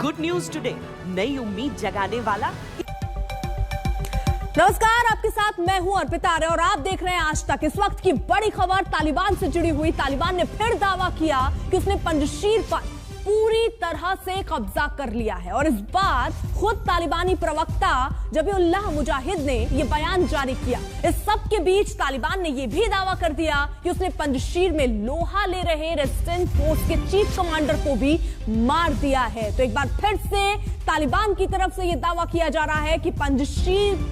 Good news today, नई उम्मीद जगाने वाला। नमस्कार, आपके साथ मैं हूं अर्पिता आर्य और आप देख रहे हैं आज तक। इस वक्त की बड़ी खबर तालिबान से जुड़ी हुई। तालिबान ने फिर दावा किया कि उसने पंजशीर पर पूरी तरह से कब्जा कर लिया है और इस बार खुद तालिबानी प्रवक्ता जबीउल्लाह मुजाहिद ने यह बयान जारी किया। इस सब के बीच तालिबान ने यह भी दावा कर दिया कि उसने पंजशीर में लोहा ले रहे रेजिस्टेंस फोर्स के चीफ कमांडर को भी मार दिया है। तो एक बार फिर से तालिबान की तरफ से यह दावा किया जा रहा है कि पंजशीर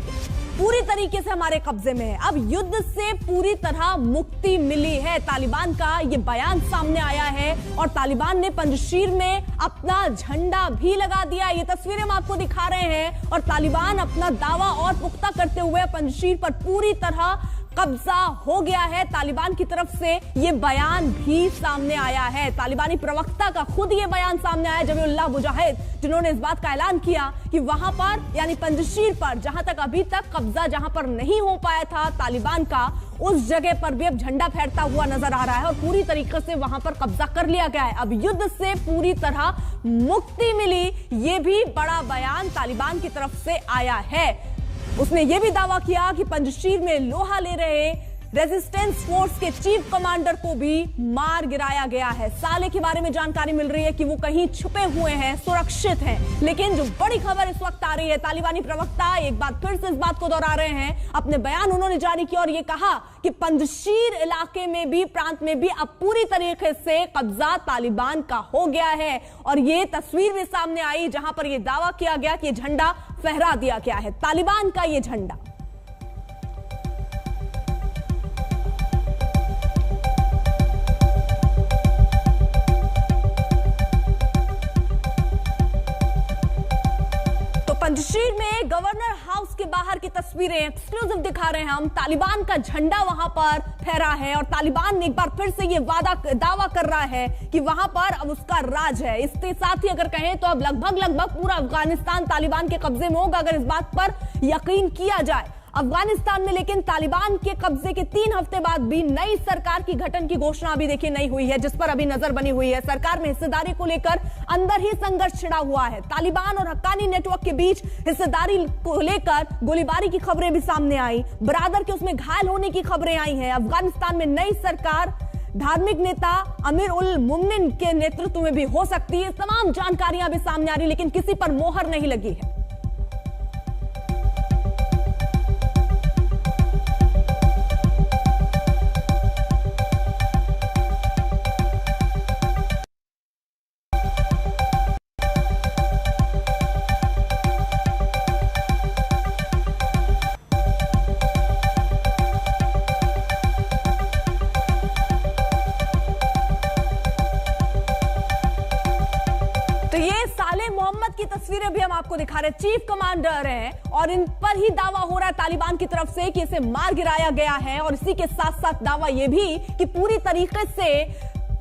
पूरी तरीके से हमारे कब्जे में है। अब युद्ध से पूरी तरह मुक्ति मिली है, तालिबान का ये बयान सामने आया है और तालिबान ने पंजशीर में अपना झंडा भी लगा दिया। ये तस्वीरें हम आपको दिखा रहे हैं और तालिबान अपना दावा और पुख्ता करते हुए पंजशीर पर पूरी तरह कब्जा हो गया है। तालिबान की तरफ से यह बयान भी सामने आया है। तालिबानी प्रवक्ता का खुद यह बयान सामने आया जबीउल्लाह मुजाहिद, जिन्होंने इस बात का ऐलान किया कि वहां पर यानी पंजशीर पर जहां तक अभी तक कब्जा जहां पर नहीं हो पाया था तालिबान का, उस जगह पर भी अब झंडा फहरता हुआ नजर आ रहा है और पूरी तरीके से वहां पर कब्जा कर लिया गया है। अब युद्ध से पूरी तरह मुक्ति मिली, यह भी बड़ा बयान तालिबान की तरफ से आया है। उसने यह भी दावा किया कि पंजशीर में लोहा ले रहे रेजिस्टेंस फोर्स के चीफ कमांडर को भी मार गिराया गया है। साले के बारे में जानकारी मिल रही है कि वो कहीं छुपे हुए हैं, सुरक्षित हैं। लेकिन जो बड़ी खबर इस वक्त आ रही है, तालिबानी प्रवक्ता एक बार फिर से इस बात को दोहरा रहे हैं। अपने बयान उन्होंने जारी किया और ये कहा कि पंजशीर इलाके में भी, प्रांत में भी अब पूरी तरीके से कब्जा तालिबान का हो गया है। और ये तस्वीर भी सामने आई जहां पर यह दावा किया गया कि झंडा फहरा दिया गया है, तालिबान का यह झंडा। पंजशीर में गवर्नर हाउस के बाहर की तस्वीरें एक्सक्लूसिव दिखा रहे हैं हम। तालिबान का झंडा वहां पर फहरा है और तालिबान एक बार फिर से ये दावा कर रहा है कि वहां पर अब उसका राज है। इसके साथ ही अगर कहें तो अब लगभग पूरा अफगानिस्तान तालिबान के कब्जे में होगा अगर इस बात पर यकीन किया जाए। अफगानिस्तान में लेकिन तालिबान के कब्जे के 3 हफ्ते बाद भी नई सरकार की गठन की घोषणा अभी देखिए नहीं हुई है, जिस पर अभी नजर बनी हुई है। सरकार में हिस्सेदारी को लेकर अंदर ही संघर्ष छिड़ा हुआ है। तालिबान और हक्कानी नेटवर्क के बीच हिस्सेदारी को लेकर गोलीबारी की खबरें भी सामने आई, बरादर के उसमें घायल होने की खबरें आई हैं। अफगानिस्तान में नई सरकार धार्मिक नेता अमीर उल मुमिनीन के नेतृत्व में भी हो सकती है। तमाम जानकारियां भी सामने आ रही, लेकिन किसी पर मोहर नहीं लगी है। की तस्वीरें भी हम आपको दिखा रहे हैं। चीफ कमांडर हैं और इन पर ही दावा हो रहा है तालिबान की तरफ से कि इसे मार गिराया गया है और इसी के साथ साथ दावा यह भी कि पूरी तरीके से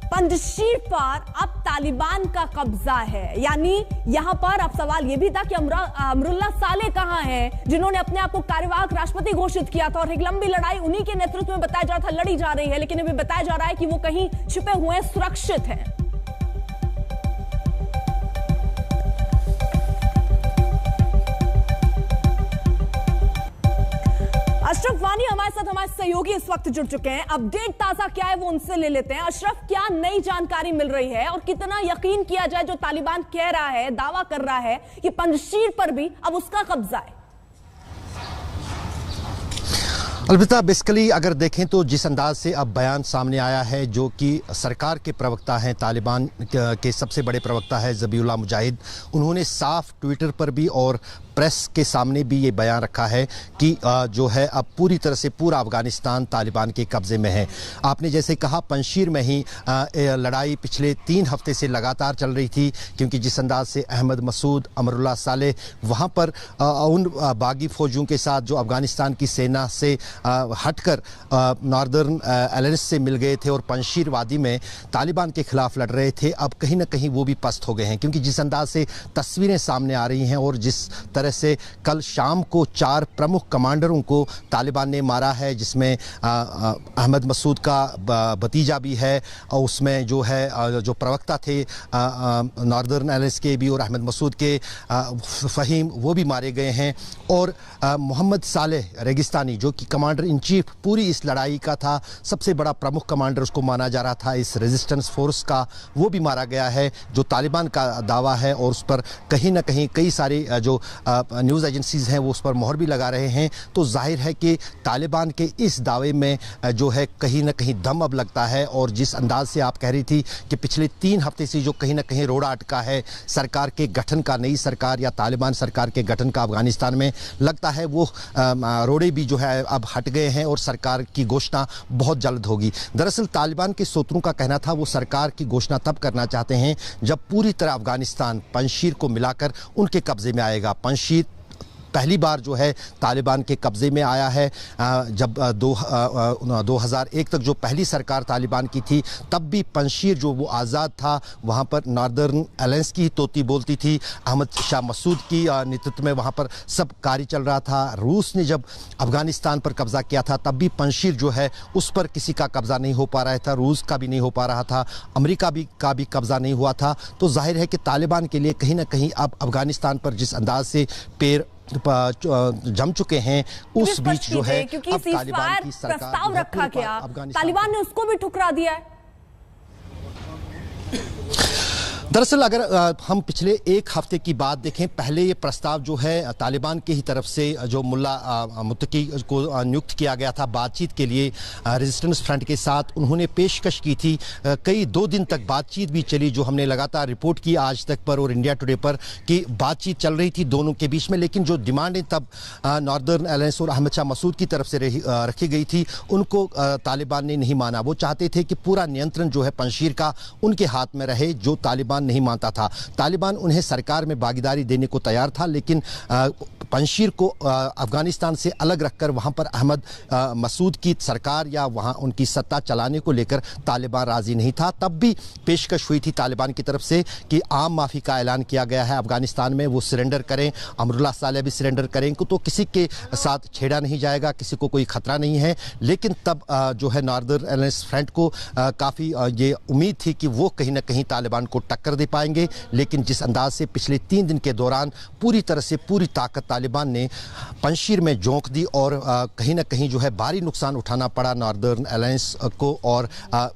पंजशीर पर अब तालिबान का कब्जा है। यानी यहां पर अब सवाल यह भी था कि अमरुल्लाह साले कहां हैं, जिन्होंने अपने आप को कार्यवाहक राष्ट्रपति घोषित किया था और एक लंबी लड़ाई उन्हीं के नेतृत्व में बताया जा रहा था लड़ी जा रही है, लेकिन अभी बताया जा रहा है कि वो कहीं छिपे हुए सुरक्षित हैं। अशरफ वानी हमारे साथ, हमारे सहयोगी इस वक्त जुड़ चुके हैं। अपडेट ताजा क्या है वो उनसे ले लेते हैं। अशरफ, क्या नई जानकारी मिल रही है और कितना यकीन किया जाए जो तालिबान कह रहा है, दावा कर रहा है कि पंजशीर पर भी अब उसका कब्जा है? अलबत्ता बेसिकली अगर देखें तो जिस अंदाज से अब बयान सामने आया है, जो कि सरकार के प्रवक्ता हैं, तालिबान के सबसे बड़े प्रवक्ता है जबीउल्लाह मुजाहिद, उन्होंने साफ ट्विटर पर भी और प्रेस के सामने भी ये बयान रखा है कि जो है अब पूरी तरह से पूरा अफगानिस्तान तालिबान के कब्जे में है। आपने जैसे कहा पंजशीर में ही लड़ाई पिछले 3 हफ्ते से लगातार चल रही थी, क्योंकि जिस अंदाज से अहमद मसूद, अमरुल्लाह साले वहाँ पर उन बागी फौजियों के साथ जो अफगानिस्तान की सेना से हटकर नॉर्दर्न एलायंस से मिल गए थे और पंजशीर वादी में तालिबान के खिलाफ लड़ रहे थे, अब कहीं ना कहीं वो भी पस्त हो गए हैं। क्योंकि जिस अंदाज से तस्वीरें सामने आ रही हैं और जिस तरह तरह से कल शाम को 4 प्रमुख कमांडरों को तालिबान ने मारा है, जिसमें अहमद मसूद का भतीजा भी है और उसमें जो है जो प्रवक्ता थे नॉर्दर्न एलायंस के भी और अहमद मसूद के फ़हीम, वो भी मारे गए हैं। और मोहम्मद सालेह रेगिस्तानी जो कि कमांडर इन चीफ पूरी इस लड़ाई का था, सबसे बड़ा प्रमुख कमांडर उसको माना जा रहा था इस रेजिस्टेंस फोर्स का, वो भी मारा गया है, जो तालिबान का दावा है। और उस पर कहीं ना कहीं कई सारे जो न्यूज़ एजेंसीज़ हैं वो उस पर मोहर भी लगा रहे हैं। तो जाहिर है कि तालिबान के इस दावे में जो है कहीं ना कहीं दम अब लगता है। और जिस अंदाज से आप कह रही थी कि पिछले 3 हफ्ते से जो कहीं ना कहीं रोड़ा अटका है सरकार के गठन का, नई सरकार या तालिबान सरकार के गठन का अफगानिस्तान में, लगता है वो रोड़े भी जो है अब हट गए हैं और सरकार की घोषणा बहुत जल्द होगी। दरअसल तालिबान के सूत्रों का कहना था वो सरकार की घोषणा तब करना चाहते हैं जब पूरी तरह अफगानिस्तान पंजशीर को मिलाकर उनके कब्जे में आएगा। पंजशीर पहली बार जो है तालिबान के कब्जे में आया है। जब 2001 तक जो पहली सरकार तालिबान की थी तब भी पंजशीर जो वो आज़ाद था, वहाँ पर नॉर्दर्न एलायंस की तोती बोलती थी। अहमद शाह मसूद की नेतृत्व में वहाँ पर सब कार्य चल रहा था। रूस ने जब अफगानिस्तान पर कब्जा किया था तब भी पंजशीर जो है उस पर किसी का कब्जा नहीं हो पा रहा था, रूस का भी नहीं हो पा रहा था, अमेरिका का भी कब्जा नहीं हुआ था। तो जाहिर है कि तालिबान के लिए कहीं ना कहीं अब अफगानिस्तान पर जिस अंदाज से पैर जम चुके हैं, उस बीच जो है क्योंकि तालिबान की सरकार प्रस्ताव रखा गया, तालिबान ने उसको भी ठुकरा दिया है। दरअसल अगर हम पिछले 1 हफ्ते की बात देखें, पहले ये प्रस्ताव जो है तालिबान की ही तरफ से जो मुल्ला मुत्तकी को नियुक्त किया गया था बातचीत के लिए रेजिस्टेंस फ्रंट के साथ, उन्होंने पेशकश की थी। कई 2 दिन तक बातचीत भी चली, जो हमने लगातार रिपोर्ट की आज तक पर और इंडिया टुडे पर कि बातचीत चल रही थी दोनों के बीच में। लेकिन जो डिमांडें तब नॉर्दर्न एलायंस और अहमद शाह मसूद की तरफ से रखी गई थी उनको तालिबान ने नहीं माना। वो चाहते थे कि पूरा नियंत्रण जो है पंजशीर का उनके हाथ में रहे, जो तालिबान नहीं मानता था। तालिबान उन्हें सरकार में भागीदारी देने को तैयार था, लेकिन पंजशीर को अफगानिस्तान से अलग रखकर वहां पर अहमद मसूद की सरकार या वहां उनकी सत्ता चलाने को लेकर तालिबान राजी नहीं था। तब भी पेशकश हुई थी तालिबान की तरफ से कि आम माफी का ऐलान किया गया है अफगानिस्तान में, वो सरेंडर करें, अमरुल्लाह सालेह भी सरेंडर करें, तो किसी के साथ छेड़ा नहीं जाएगा, किसी को कोई खतरा नहीं है। लेकिन तब जो है नॉर्दर्न एलायंस फ्रंट को काफ़ी ये उम्मीद थी कि वो कहीं ना कहीं तालिबान को टक्कर दे पाएंगे। लेकिन जिस अंदाज से पिछले 3 दिन के दौरान पूरी तरह से पूरी ताकत तालिबान ने पंजशीर में झोंक दी और कहीं ना कहीं जो है भारी नुकसान उठाना पड़ा नॉर्दर्न एलायंस को और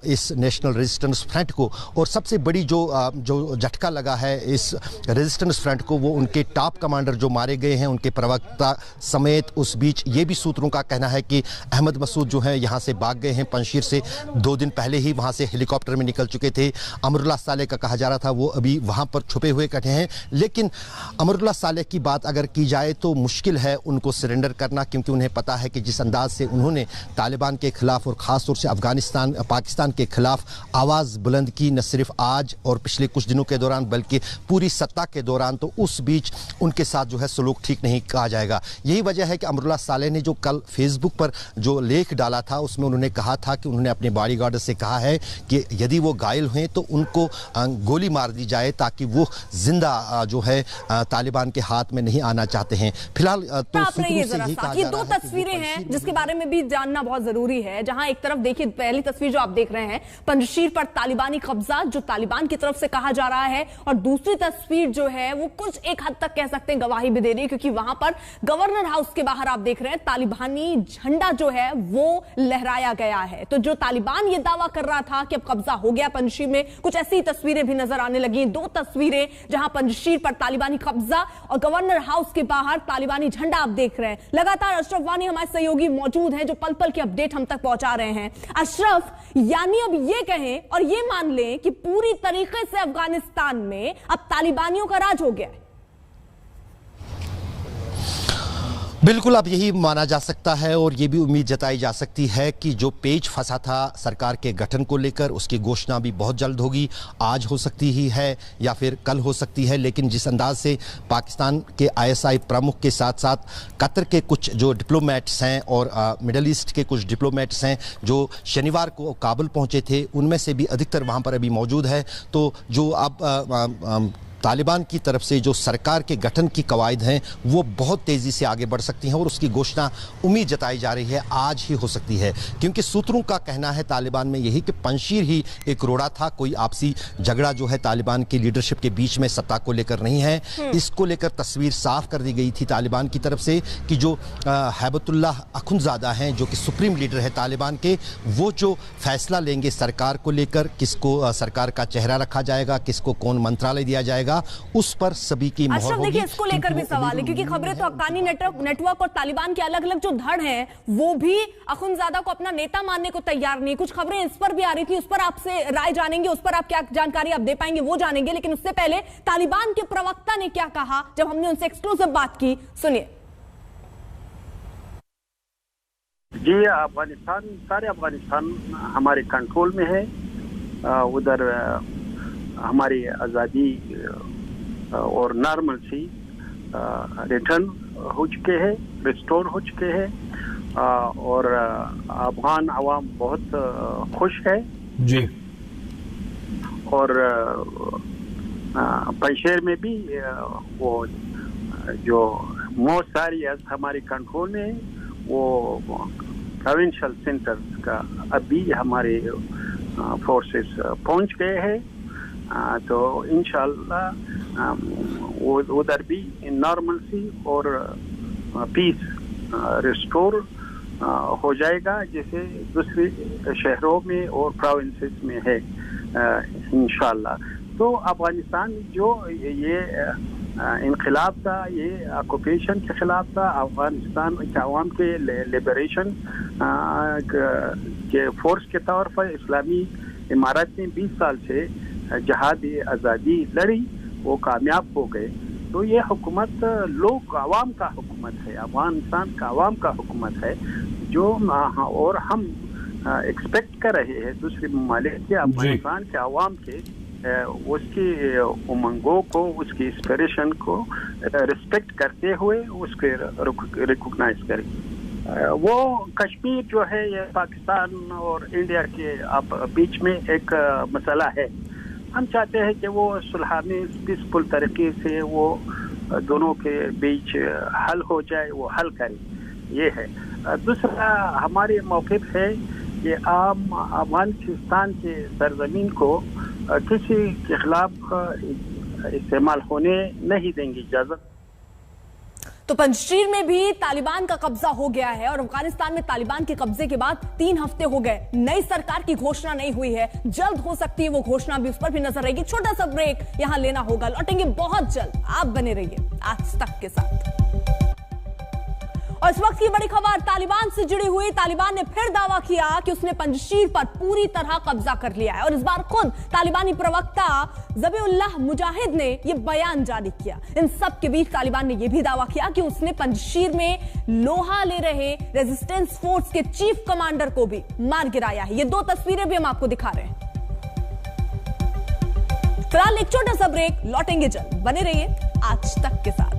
इस नेशनल रेजिस्टेंस फ्रंट को। और सबसे बड़ी जो झटका लगा है इस रेजिस्टेंस फ्रंट को, वो उनके टॉप कमांडर जो मारे गए हैं, उनके प्रवक्ता समेत। उस बीच ये भी सूत्रों का कहना है कि अहमद मसूद जो है यहाँ से भाग गए हैं पंजशीर से, 2 दिन पहले ही वहाँ से हेलीकॉप्टर में निकल चुके थे। अमरुल्लाह सालेह का कहा जा रहा था वो अभी वहाँ पर छुपे हुए कटे हैं। लेकिन अमरुल्लाह सालेह की बात अगर की जाए तो मुश्किल है उनको सरेंडर करना, क्योंकि उन्हें पता है कि जिस अंदाज से उन्होंने तालिबान के खिलाफ और ख़ास तौर से पाकिस्तान के खिलाफ आवाज़ बुलंद की, न सिर्फ आज और पिछले कुछ दिनों के दौरान बल्कि पूरी सत्ता के दौरान, तो उस बीच उनके साथ जो है सलूक ठीक नहीं कहा जाएगा। यही वजह है कि अमरुल्लाह सालेह ने जो कल फेसबुक पर जो लेख डाला था उसमें उन्होंने कहा था कि उन्होंने अपने बॉडीगार्ड से कहा है कि यदि वो घायल हुए तो उनको गोली मार दी जाए, ताकि वो जिंदा जो है तालिबान के हाथ में नहीं आना चाहते हैं। फिलहाल तो ये 2 तस्वीरें हैं जिसके बारे में भी जानना बहुत जरूरी है। जहां एक तरफ देखिए पहली तस्वीर जो आप देख रहे हैं पंजशीर पर तालिबानी कब्जा जो तालिबान की तरफ से कहा जा रहा है, और दूसरी तस्वीर जो है वो कुछ एक हद तक कह सकते हैं गवाही भी दे रही है, क्योंकि वहां पर गवर्नर हाउस के बाहर आप देख रहे हैं तालिबानी झंडा जो है वो लहराया गया है। तो जो तालिबान ये दावा कर रहा था कि अब कब्जा हो गया पंजशीर में, कुछ ऐसी तस्वीरें भी नजर आने लगी। 2 तस्वीरें जहां पंजशीर पर तालिबानी कब्जा और गवर्नर हाउस के बाहर तालिबानी झंडा आप देख रहे हैं। लगातार अशरफ वानी हमारे सहयोगी मौजूद हैं जो पल पल की अपडेट हम तक पहुंचा रहे हैं। अशरफ, यानी अब ये कहें और ये मान लें कि पूरी तरीके से अफगानिस्तान में अब तालिबानियों का राज हो गया है। बिल्कुल, अब यही माना जा सकता है और ये भी उम्मीद जताई जा सकती है कि जो पेच फंसा था सरकार के गठन को लेकर, उसकी घोषणा भी बहुत जल्द होगी। आज हो सकती ही है या फिर कल हो सकती है। लेकिन जिस अंदाज से पाकिस्तान के ISI प्रमुख के साथ साथ कतर के कुछ जो डिप्लोमेट्स हैं और मिडल ईस्ट के कुछ डिप्लोमेट्स हैं जो शनिवार को काबुल पहुँचे थे, उनमें से भी अधिकतर वहाँ पर अभी मौजूद है। तो जो अब तालिबान की तरफ से जो सरकार के गठन की कवायद हैं वो बहुत तेजी से आगे बढ़ सकती हैं और उसकी घोषणा उम्मीद जताई जा रही है आज ही हो सकती है, क्योंकि सूत्रों का कहना है तालिबान में यही कि पंजशीर ही एक रोड़ा था। कोई आपसी झगड़ा जो है तालिबान की लीडरशिप के बीच में सत्ता को लेकर नहीं है। इसको लेकर तस्वीर साफ कर दी गई थी तालिबान की तरफ से कि जो हैबतुल्लाह अखुंज़ादा हैं जो कि सुप्रीम लीडर है तालिबान के, वो जो फैसला लेंगे सरकार को लेकर, किसको सरकार का चेहरा रखा जाएगा, किसको कौन मंत्रालय दिया जाएगा, उस पर सभी की मोहर होगी। देखिए, इसको लेकर भी सवाल है क्योंकि खबरें तो हक्कानी नेटवर्क और तालिबान के अलग अलग जो धड़ हैं वो भी अखुंज़ादा को अपना नेता मानने को तैयार नहीं। कुछ खबरें इस पर भी आ रही थी, उस पर आपसे राय जानेंगे, उस पर आप क्या जानकारी आप दे पाएंगे वो जानेंगे, लेकिन उससे पहले तालिबान के प्रवक्ता ने क्या कहा जब हमने उनसे एक्सक्लूसिव बात की, सुनिए। जी, अफगानिस्तान, सारे अफगानिस्तान हमारे कंट्रोल में है। उधर हमारी आज़ादी और नॉर्मल सी रिटर्न हो चुके हैं, रिस्टोर हो चुके हैं और अफगान अवाम बहुत खुश है जी। और पंजशीर में भी वो जो मोस्ट सारी हमारे कंट्रोल में है वो प्रोविंशियल सेंटर्स का अभी हमारे फोर्सेस पहुंच गए हैं। तो इंशाल्लाह उधर भी नॉर्मलसी और पीस रिस्टोर हो जाएगा जैसे दूसरे शहरों में और प्रोविंसेस में है इंशाल्लाह। तो अफगानिस्तान जो ये इनकलाब था, ये ऑक्यूपेशन के खिलाफ था, अफगानिस्तान के अवाम के लिबरेशन के फोर्स के तौर पर इस्लामी इमारत ने 20 साल से जहाद आज़ादी लड़ी, वो कामयाब हो गए। तो ये हुकूमत लोग अवाम का हुकूमत है, अफगानिस्तान का अवाम का हुकूमत है जो और हम एक्सपेक्ट कर रहे हैं दूसरे ममालिक के अफगानिस्तान के अवाम के उसकी उमंगों को, उसकी इंस्पिरेशन को रिस्पेक्ट करते हुए उसके रिकॉग्नाइज करें। वो कश्मीर जो है ये पाकिस्तान और इंडिया के बीच में एक मसला है। हम चाहते हैं कि वो सुलह में पीसफुल तरीके से वो दोनों के बीच हल हो जाए, वो हल करें, ये है। दूसरा हमारे मौक़िफ़ है कि आम अफगानिस्तान के सरजमीन को किसी के खिलाफ इस्तेमाल होने नहीं देंगे इजाज़त। तो पंजशीर में भी तालिबान का कब्जा हो गया है और अफगानिस्तान में तालिबान के कब्जे के बाद 3 हफ्ते हो गए, नई सरकार की घोषणा नहीं हुई है। जल्द हो सकती है वो घोषणा भी, उस पर भी नजर रहेगी। छोटा सा ब्रेक यहां लेना होगा, लौटेंगे बहुत जल्द। आप बने रहिए आज तक के साथ। और इस वक्त की बड़ी खबर तालिबान से जुड़ी हुई। तालिबान ने फिर दावा किया कि उसने पंजशीर पर पूरी तरह कब्जा कर लिया है और इस बार खुद तालिबानी प्रवक्ता ज़बीहुल्लाह मुजाहिद ने यह बयान जारी किया। इन सब के बीच तालिबान ने यह भी दावा किया कि उसने पंजशीर में लोहा ले रहे रेजिस्टेंस फोर्स के चीफ कमांडर को भी मार गिराया है। ये 2 तस्वीरें भी हम आपको दिखा रहे हैं। फिलहाल एक छोटा सा ब्रेक, लौटेंगे जल्द। बने रहिए आज तक के साथ।